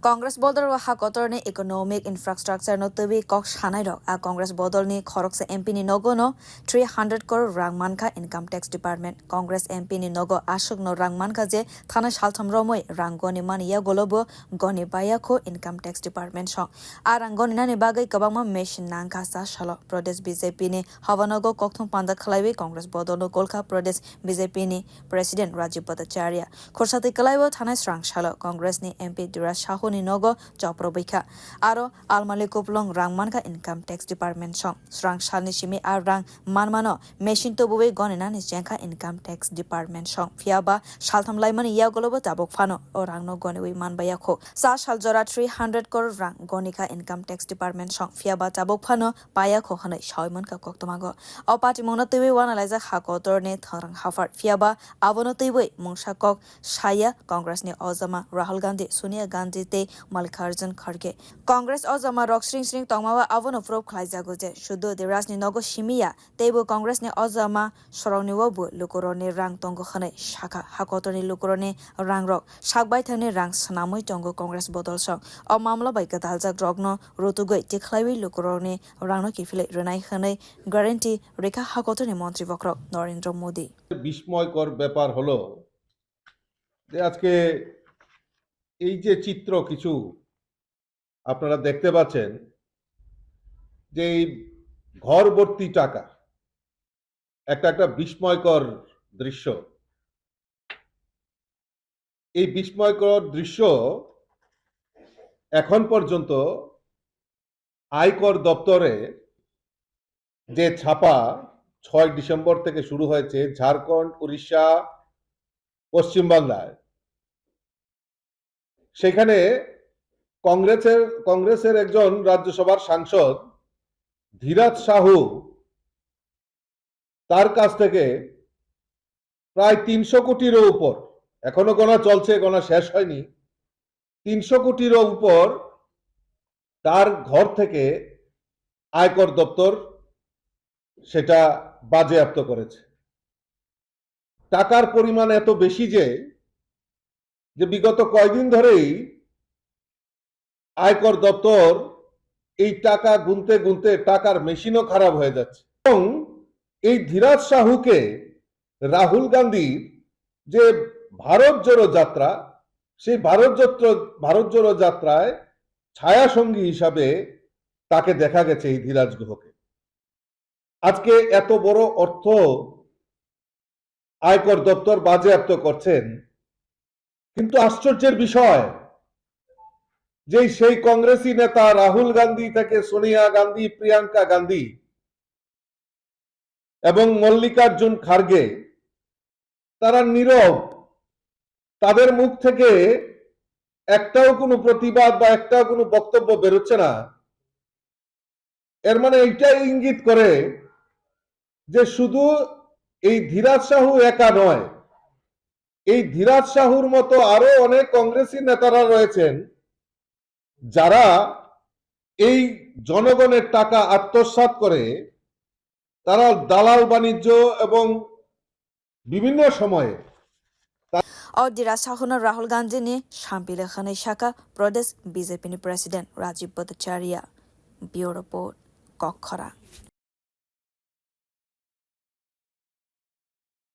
Congress bodol hakotor ni economic infrastructure no tubi kok shanai rok a Congress bodol ni khorok se MP ni nogo no 300 crore rang manka income tax department Congress MP ni nogo ashok no rang manka je thana shaltham romoi rango ni man ya golobo goni baya kho income tax department song a rango ni nani bagai kabangma machine nangka chasalo pradesh BJP ni havanogo kokthum panda khwlaikha Congress bodol no khwlaikha pradesh BJP ni president Rajib Bhattacharya khorsati kalaibo thana srang shalo Congress ni MP Dhiraj Saho ni nogo joprobikha aro almali kuplong rang manka income tax department song srang shalni simi ar rang manmano machine to buwe gonena ni jengkha income tax department song fiaba shaltham laimani ya golobo tabok phano o rang no gonewi manbaya kho sa shaljora 300 crore rang gonika income tax department song fiaba tabok phano paya kho hanai soimon ka koktomago o party mona tewe wana laisa hakotor ne tharang hafar fiaba abono tewe mungsa kok saya congress ni ozama Rahul Gandhi Sonia Gandhi te Mallikarjun Kharge Congress ozama rok sring tongmawa avono prop khlaijago je shudo Dhiraj ni nogo shimiya tebo Congress ni ozama sorongni wobu lukoroni rang tongo khane shaka hakotorni lukoroni rang rok sakbai thane rang snamoi tongo Congress bodol song o mamla bai kadaljak rokno rotugoi tikhlaiwi lukoroni rangno kifile renai khane guarantee rekha hakotorni মন্ত্রী বক্রক নরেন্দ্র মোদি বিস্ময়কর ব্যাপার হলো যে আজকে এই যে চিত্র কিছু আপনারা দেখতে পাচ্ছেন যে এই ঘর ভর্তি টাকা একটা বিস্ময়কর দৃশ্য এই বিস্ময়কর দৃশ্য এখন পর্যন্ত আয়কর দপ্তরে যে ছাপা 6 ডিসেম্বর থেকে শুরু হয়েছে ঝাড়খণ্ড উড়িষ্যা পশ্চিমবাংলায় সেখানে কংগ্রেসের একজন রাজ্যসভার সাংসদ ধীরাজ সাহু তার কাছ থেকে প্রায় 300 কোটিরও উপর এখনো গোনা চলছে গোনা শেষ হয়নি 300 কোটিরও উপর তার ঘর থেকে আয়কর দপ্তর সেটা বাজেয়াপ্ত করেছে টাকার পরিমাণ এত বেশি যে বিগত কয়েকদিন ধরেই আয়কর দপ্তর এই টাকা গুনতে গুনতে টাকার মেশিনও খারাপ হয়ে যাচ্ছে এবং এই ধীরাজ সাহুকে রাহুল গান্ধীর যে ভারত জোড়ো যাত্রা সেই ভারত জোড়ো যাত্রায় ছায়া সঙ্গী হিসাবে তাকে দেখা গেছে এই ধীরাজ গুহকে আজকে এত বড় অর্থ আয়কর দপ্তর বাজেয়াপ্ত করছেন কিন্তু আশ্চর্যের বিষয় যে সেই কংগ্রেসী নেতা রাহুল গান্ধী থেকে সোনিয়া গান্ধী প্রিয়াঙ্কা গান্ধী এবং মল্লিকার্জুন খার্গে তারা নীরব তাদের মুখ থেকে একটাও কোনো প্রতিবাদ বা একটাও কোনো বক্তব্য বেরোচ্ছে না এর মানে এইটাই ইঙ্গিত করে যে শুধু এই ধীরাজ সাহু একা নয় এই ধীরাজ সাহুর মতো আরো অনেক কংগ্রেসী নেতারা রয়েছেন যারা এই জনগণের টাকা আত্মসাৎ করে তারা দালাল বাণিজ্য এবং বিভিন্ন সময়ে और धीराज साहो ने राहुल गांधी ने शांपिले खाने शाखा प्रदेश बीजेपी ने president Rajiv Bhattacharya bureau report kokthum